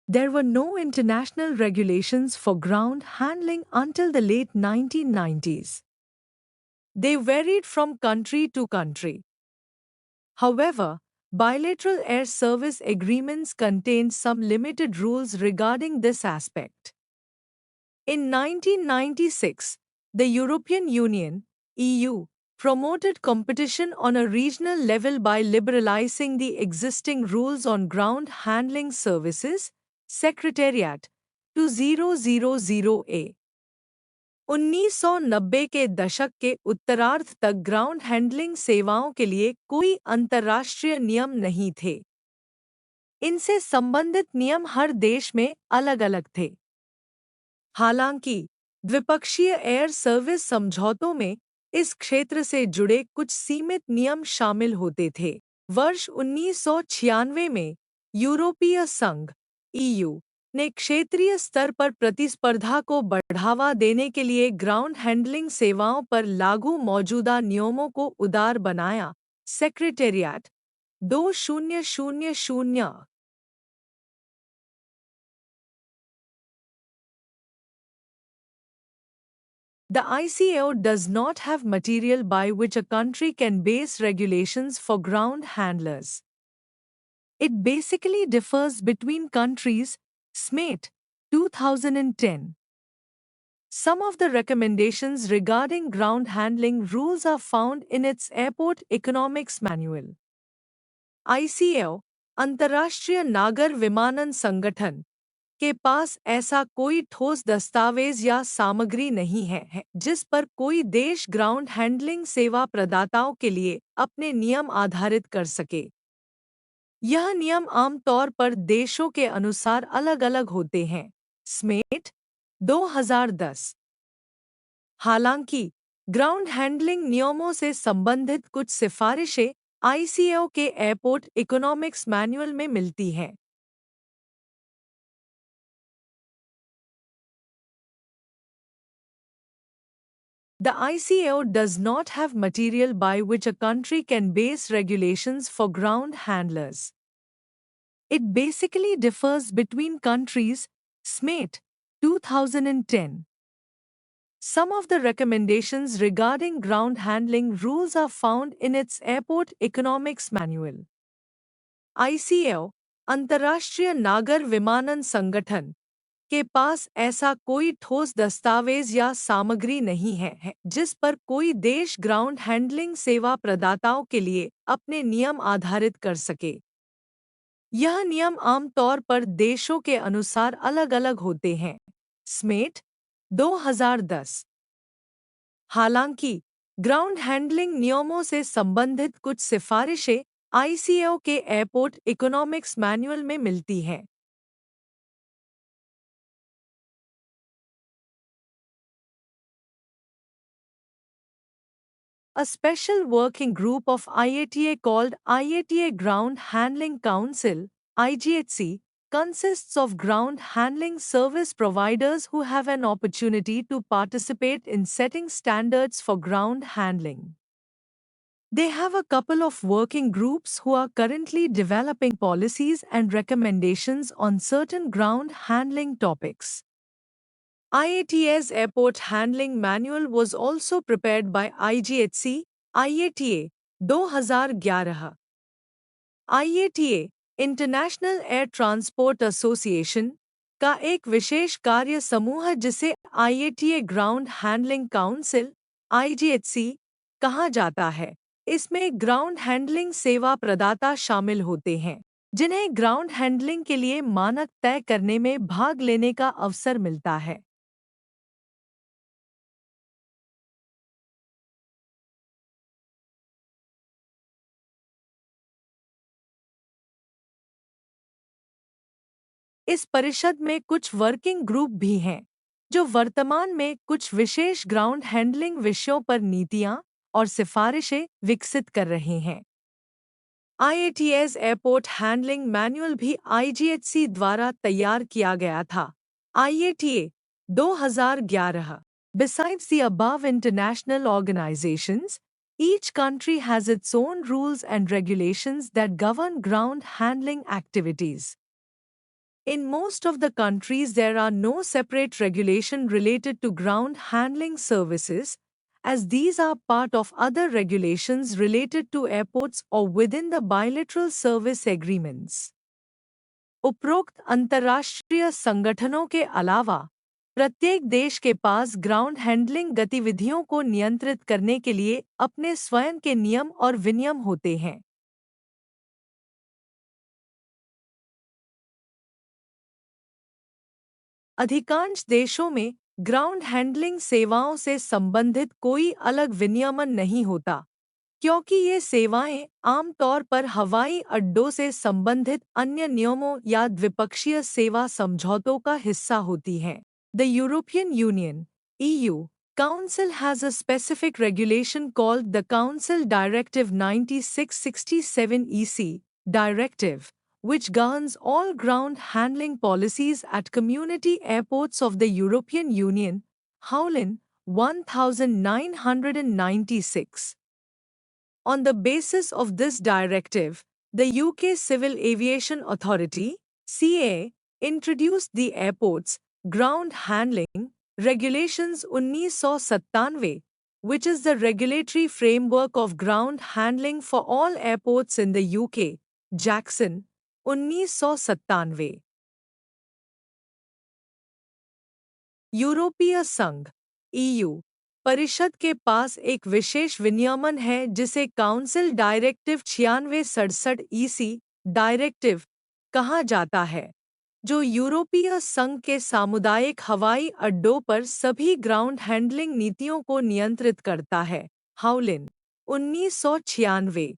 There were no international regulations for ground handling until the late 1990s. They varied from country to country. However, bilateral air service agreements contained some limited rules regarding this aspect. In 1996, the European Union (EU) promoted competition on a regional level by liberalizing the existing rules on ground handling services, Secretariat 2000A. 1990 के दशक के उत्तरार्ध तक ground handling सेवाओं के लिए कोई अंतर्राष्ट्रीय नियम नहीं थे। इनसे संबंधित नियम हर देश में अलग-अलग थे। हालांकि द्विपक्षीय एयर सर्विस समझौतों में इस क्षेत्र से जुड़े कुछ सीमित नियम शामिल होते थे। वर्ष 1996 में यूरोपीय संघ (EU) ने क्षेत्रीय स्तर पर प्रतिस्पर्धा को बढ़ावा देने के लिए ग्राउंड हैंडलिंग सेवाओं पर लागू मौजूदा नियमों को उदार बनाया। Secretariat 2000। The ICAO does not have material by which a country can base regulations for ground handlers. It basically differs between countries. SMATE 2010. Some of the recommendations regarding ground handling rules are found in its Airport Economics Manual. ICAO, अंतर्राष्ट्रीय नागर विमानन संगठन, के पास ऐसा कोई ठोस दस्तावेज या सामग्री नहीं है जिस पर कोई देश ग्राउंड हैंडलिंग सेवा प्रदाताओं के लिए अपने नियम आधारित कर सके। यह नियम आमतौर पर देशों के अनुसार अलग-अलग होते हैं। स्मेट 2010। हालांकि ग्राउंड हैंडलिंग नियमों से संबंधित कुछ सिफारिशें आईसीएओ के एयरपोर्ट इकोनॉमिक्स मैनुअल में मिलती हैं। The ICAO does not have material by which a country can base regulations for ground handlers. It basically differs between countries. SMATE 2010. Some of the recommendations regarding ground handling rules are found in its Airport Economics Manual. ICAO, अंतर्राष्ट्रीय नागर विमानन संगठन, के पास ऐसा कोई ठोस दस्तावेज या सामग्री नहीं है जिस पर कोई देश ग्राउंड हैंडलिंग सेवा प्रदाताओं के लिए अपने नियम आधारित कर सके। यह नियम आमतौर पर देशों के अनुसार अलग-अलग होते हैं। स्मेट 2010। हालांकि ग्राउंड हैंडलिंग नियमों से संबंधित कुछ सिफारिशें आईसीएओ के एयरपोर्ट इकोनॉमिक्स मैनुअल में मिलती हैं। A special working group of IATA called IATA Ground Handling Council (IGHC) consists of ground handling service providers who have an opportunity to participate in setting standards for ground handling. They have a couple of working groups who are currently developing policies and recommendations on certain ground handling topics. IATA's Airport Handling Manual was also prepared by IGHC, IATA, 2011. IATA, international air transport association, का एक विशेष कार्य समूह जिसे IATA ground handling council, IGHC, कहा जाता है। इसमें ground handling सेवा प्रदाता शामिल होते हैं, जिन्हें ग्राउंड हैंडलिंग के लिए मानक तय करने में भाग लेने का अवसर मिलता है। इस परिषद में कुछ वर्किंग ग्रुप भी हैं, जो वर्तमान में कुछ विशेष ग्राउंड हैंडलिंग विषयों पर नीतियां और सिफारिशें विकसित कर रहे हैं। IATA's एयरपोर्ट हैंडलिंग मैनुअल भी IGHC द्वारा तैयार किया गया था। IATA 2011। Besides the above international organizations, each country has its own rules and regulations that govern ground handling activities. In most of the countries, there are no separate regulation related to ground handling services, as these are part of other regulations related to airports or within the bilateral service agreements. उपरोक्त अंतर्राष्ट्रीय संगठनों के अलावा प्रत्येक देश के पास ground handling गतिविधियों को नियंत्रित करने के लिए अपने स्वयं के नियम और विनियम होते हैं। अधिकांश देशों में ग्राउंड हैंडलिंग सेवाओं से संबंधित कोई अलग विनियमन नहीं होता, क्योंकि ये सेवाएं आमतौर पर हवाई अड्डों से संबंधित अन्य नियमों या द्विपक्षीय सेवा समझौतों का हिस्सा होती हैं। The European Union (EU) Council has a specific regulation called the Council Directive 9667 EC Directive, which governs all ground handling policies at community airports of the European Union, Howlin 1996. On the basis of this directive, the UK Civil Aviation Authority (CAA) introduced the Airports Ground Handling Regulations 1997, which is the regulatory framework of ground handling for all airports in the UK. Jackson 1997. यूरोपीय संघ (EU) परिषद के पास एक विशेष विनियमन है जिसे council directive 9667 EC directive कहा जाता है, जो यूरोपीय संघ के सामुदायिक हवाई अड्डों पर सभी ग्राउंड हैंडलिंग नीतियों को नियंत्रित करता है। हाउलिन 1996।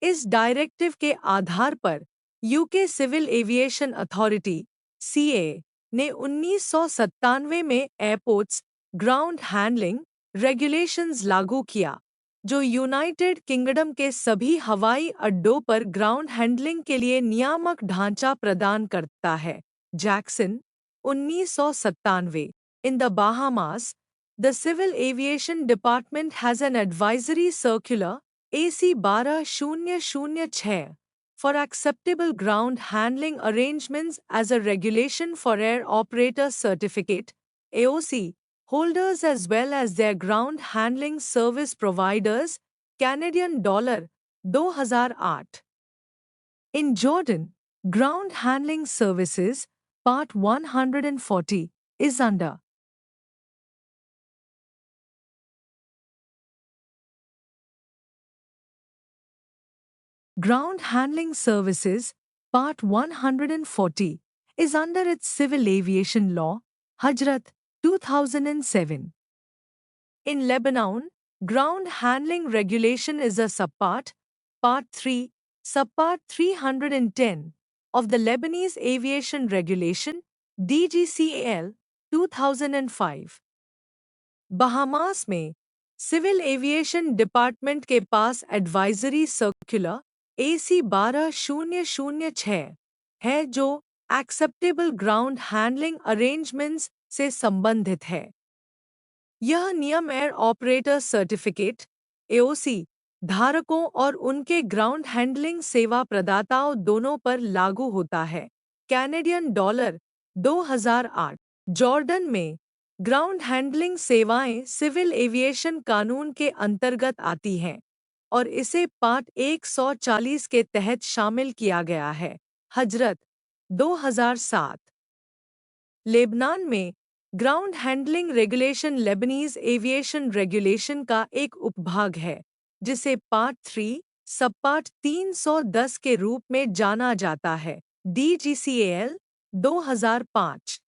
इस डायरेक्टिव के आधार पर UK Civil Aviation Authority (CAA) ने 1997 में एयरपोर्ट्स ग्राउंड हैंडलिंग रेगुलेशंस लागू किया, जो यूनाइटेड किंगडम के सभी हवाई अड्डों पर ग्राउंड हैंडलिंग के लिए नियामक ढांचा प्रदान करता है। Jackson 1997। In the Bahamas, the Civil Aviation Department has an advisory circular AC 12006 for acceptable ground handling arrangements as a regulation for air operator certificate AOC holders as well as their ground handling service providers. Canadian dollar 2008. In Jordan, ground handling services Part 140 is under Ground Handling Services, Part 140, is under its Civil Aviation Law, Hajrat, 2007. In Lebanon, Ground Handling Regulation is a subpart, Part 3, Subpart 310, of the Lebanese Aviation Regulation, DGCAL, 2005. Bahamas में civil aviation department के पास advisory circular AC 12006 है जो acceptable ground handling arrangements से संबंधित है। यह नियम air operator certificate AOC धारकों और उनके ग्राउंड हैंडलिंग सेवा प्रदाताओं दोनों पर लागू होता है। Canadian dollar 2008। जॉर्डन में ग्राउंड हैंडलिंग सेवाएं सिविल एविएशन कानून के अंतर्गत आती हैं और इसे पार्ट 140 के तहत शामिल किया गया है। हजरत 2007। लेबनान में ground handling regulation Lebanese aviation regulation का एक उपभाग है, जिसे पार्ट 3 सबपार्ट 310 के रूप में जाना जाता है। DGCAL 2005।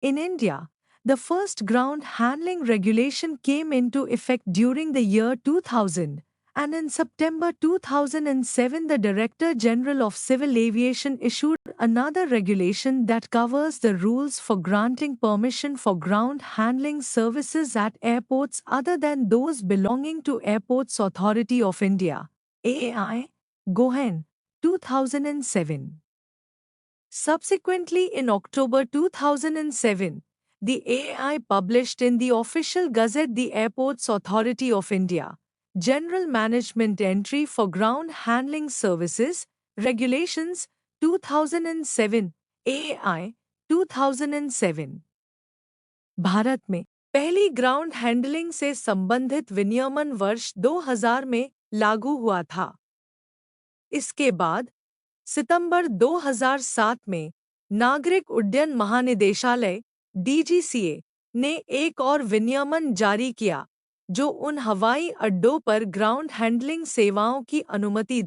In India, the first ground handling regulation came into effect during the year 2000, and in September 2007 the Director General of Civil Aviation issued another regulation that covers the rules for granting permission for ground handling services at airports other than those belonging to Airports Authority of India, AAI, Gohen, 2007. Subsequently, in October 2007, the AAI published in the official gazette the Airports Authority of India, General Management Entry for Ground Handling Services, Regulations 2007, AI 2007। Bharat में पहली ground handling से संबंधित विनियमन वर्ष 2000 में लागू हुआ था। इसके बाद सितंबर 2007 में नागरिक उड्डयन महानिदेशालय (डीजीसीए) ने एक और विनियमन जारी किया, जो उन हवाई अड्डों पर ग्राउंड हैंडलिंग सेवाओं की अनुमति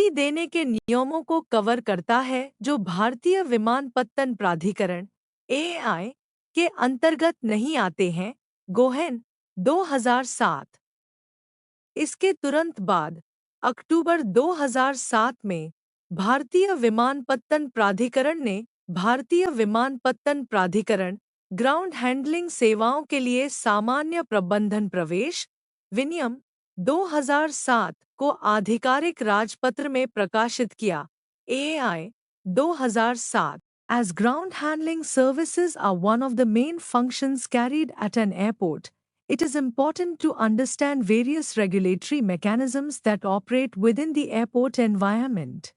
देने के नियमों को कवर करता है, जो भारतीय विमानपत्तन प्राधिकरण (एएआई) के अंतर्गत नहीं आते हैं। गोहेन 2007। इसके तुरंत बाद अक्टूबर 2007 में भारतीय विमानपत्तन प्राधिकरण ने भारतीय विमानपत्तन प्राधिकरण ग्राउंड हैंडलिंग सेवाओं के लिए सामान्य प्रबंधन प्रवेश विनियम 2007 को आधिकारिक राजपत्र में प्रकाशित किया। AI 2007। As ground handling services are one of the main functions carried at an airport, it is important to understand various regulatory mechanisms that operate within the airport environment.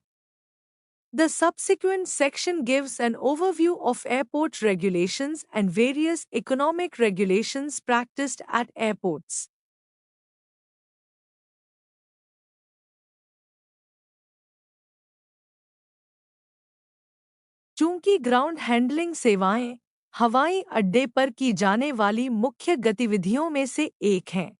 The subsequent section gives an overview of airport regulations and various economic regulations practiced at airports. चूंकि ground handling सेवाएं हवाई अड्डे पर की जाने वाली मुख्य गतिविधियों में से एक हैं,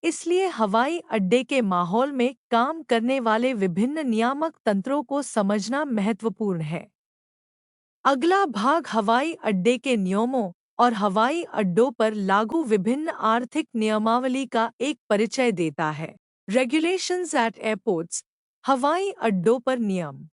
इसलिए हवाई अड्डे के माहौल में काम करने वाले विभिन्न नियामक तंत्रों को समझना महत्वपूर्ण है। अगला भाग हवाई अड्डे के नियमों और हवाई अड्डों पर लागू विभिन्न आर्थिक नियमावली का एक परिचय देता है। रेगुलेशंस एट एयरपोर्ट्स, हवाई अड्डों पर नियम।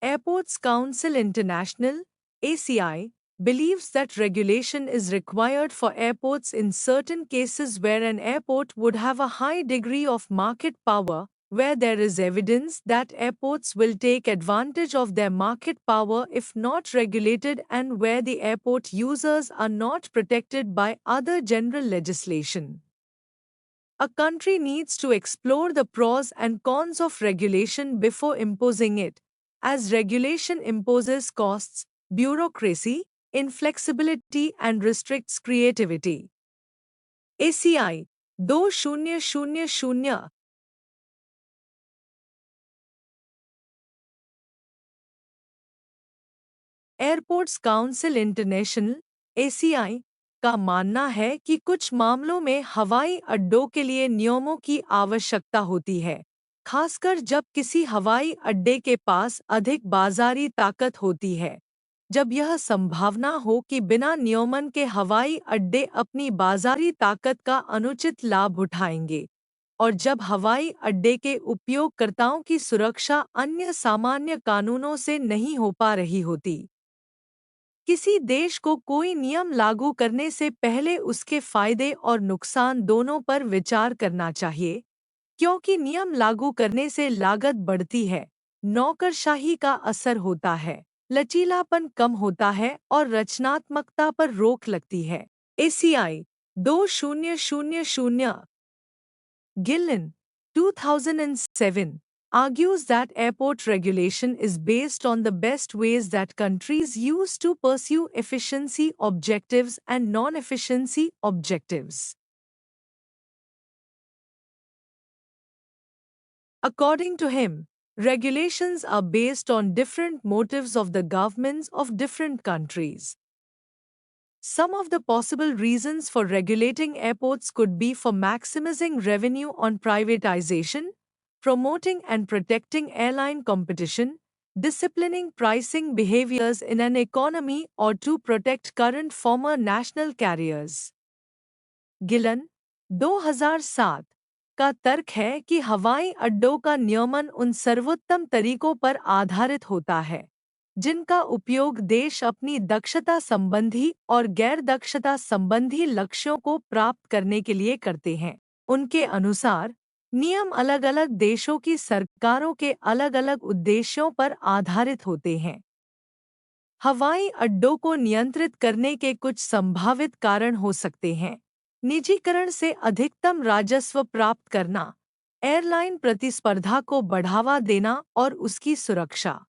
Airports Council International (ACI) believes that regulation is required for airports in certain cases where an airport would have a high degree of market power, where there is evidence that airports will take advantage of their market power if not regulated, and where the airport users are not protected by other general legislation. A country needs to explore the pros and cons of regulation before imposing it, as regulation imposes costs, bureaucracy, inflexibility, and restricts creativity. ACI 2000। Airports council international (ACI) का मानना है कि कुछ मामलों में हवाई अड्डों के लिए नियमों की आवश्यकता होती है, खासकर जब किसी हवाई अड्डे के पास अधिक बाजारी ताकत होती है, जब यह संभावना हो कि बिना नियमन के हवाई अड्डे अपनी बाजारी ताकत का अनुचित लाभ उठाएंगे, और जब हवाई अड्डे के उपयोगकर्ताओं की सुरक्षा अन्य सामान्य कानूनों से नहीं हो पा रही होती। किसी देश को कोई नियम लागू करने से पहले उसके फायदे और नुकसान दोनों पर विचार करना चाहिए, क्योंकि नियम लागू करने से लागत बढ़ती है, नौकरशाही का असर होता है, लचीलापन कम होता है और रचनात्मकता पर रोक लगती है। ACI 2000 Gillen 2007 argues that airport regulation is based on the best ways that countries use to pursue efficiency objectives and non-efficiency objectives. According to him, regulations are based on different motives of the governments of different countries. Some of the possible reasons for regulating airports could be for maximizing revenue on privatization, promoting and protecting airline competition, disciplining pricing behaviors in an economy, or to protect current former national carriers. गिलन 2007 का तर्क है कि हवाई अड्डों का नियमन उन सर्वोत्तम तरीकों पर आधारित होता है जिनका उपयोग देश अपनी दक्षता संबंधी और गैर दक्षता संबंधी लक्ष्यों को प्राप्त करने के लिए करते हैं। उनके अनुसार नियम अलग-अलग देशों की सरकारों के अलग-अलग उद्देश्यों पर आधारित होते हैं। हवाई अड्डों को नियंत्रित करने के कुछ संभावित कारण हो सकते हैं। निजीकरण से अधिकतम राजस्व प्राप्त करना, एयरलाइन प्रतिस्पर्धा को बढ़ावा देना और उसकी सुरक्षा।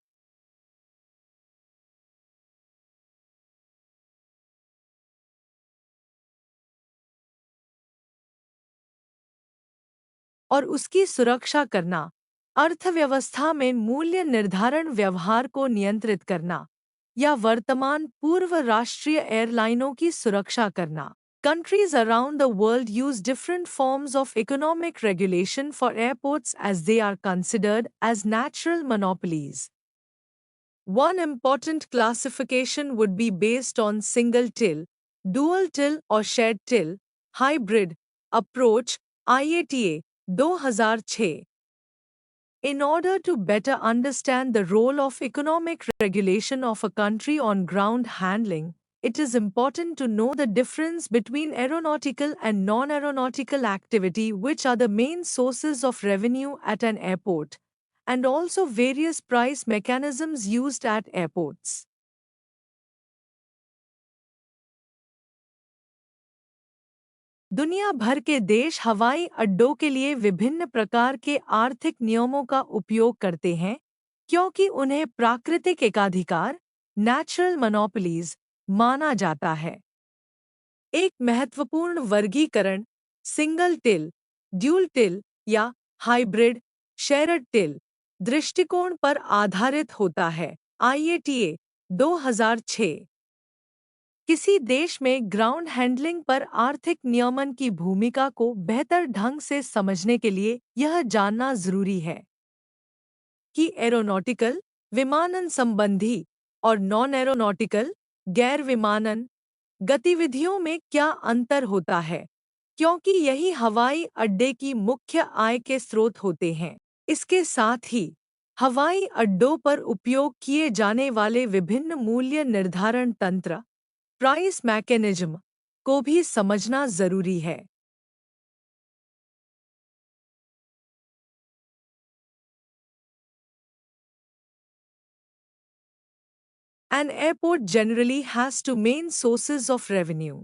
और उसकी सुरक्षा करना, अर्थव्यवस्था में मूल्य निर्धारण व्यवहार को नियंत्रित करना या वर्तमान पूर्व राष्ट्रीय एयरलाइनों की सुरक्षा करना। Countries around the world use different forms of economic regulation for airports as they are considered as natural monopolies. One important classification would be based on single till, dual till or shared till, hybrid approach IATA 2006. In order to better understand the role of economic regulation of a country on ground handling, it is important to know the difference between aeronautical and non-aeronautical activity, which are the main sources of revenue at an airport, and also various price mechanisms used at airports. दुनिया भर के देश हवाई अड्डों के लिए विभिन्न प्रकार के आर्थिक नियमों का उपयोग करते हैं, क्योंकि उन्हें प्राकृतिक एकाधिकार नेचुरल मोनोपोलीज माना जाता है। एक महत्वपूर्ण वर्गीकरण सिंगल टिल, ड्यूल टिल या हाइब्रिड शेयर्ड टिल दृष्टिकोण पर आधारित होता है। IATA 2006 किसी देश में ग्राउंड हैंडलिंग पर आर्थिक नियमन की भूमिका को बेहतर ढंग से समझने के लिए यह जानना जरूरी है कि एरोनॉटिकल विमानन संबंधी और नॉन एरोनॉटिकल गैर विमानन गतिविधियों में क्या अंतर होता है, क्योंकि यही हवाई अड्डे की मुख्य आय के स्रोत होते हैं। इसके साथ ही हवाई अड्डों पर उपयोग किए जाने वाले विभिन्न मूल्य निर्धारण तंत्र प्राइस मैकेनिज्म को भी समझना जरूरी है। An airport generally has two main sources of revenue.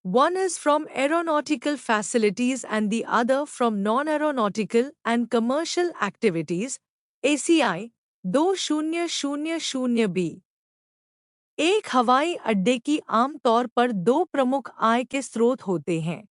One is from aeronautical facilities and the other from non-aeronautical and commercial activities, ACI 2000B। एक हवाई अड्डे की आम तौर पर दो प्रमुख आय के स्रोत होते हैं।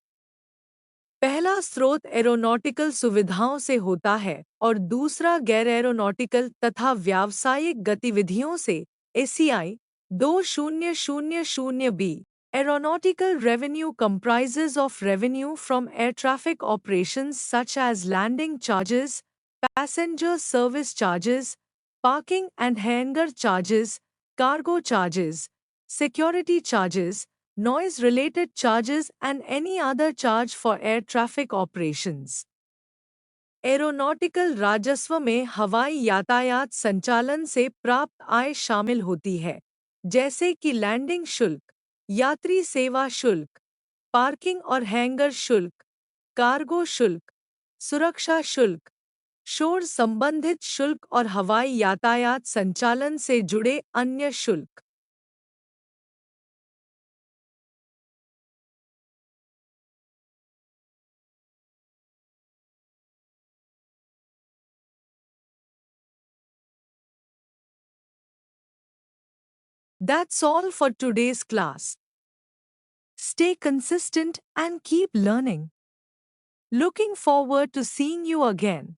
पहला स्रोत एरोनॉटिकल सुविधाओं से होता है और दूसरा गैर एरोनॉटिकल तथा व्यावसायिक गतिविधियों से। ACI 2000B Aeronautical revenue comprises of revenue from air traffic operations such as landing charges, passenger service charges, parking and hangar charges, cargo charges, security charges, noise-related charges and any other charge for air traffic operations. Aeronautical राजस्व में हवाई यातायात संचालन से प्राप्त आय शामिल होती है, जैसे कि लैंडिंग शुल्क, यात्री सेवा शुल्क, पार्किंग और हैंगर शुल्क, कार्गो शुल्क, सुरक्षा शुल्क, शोर संबंधित शुल्क और हवाई यातायात संचालन से जुड़े अन्य शुल्क। That's all for today's class. Stay consistent and keep learning. Looking forward to seeing you again.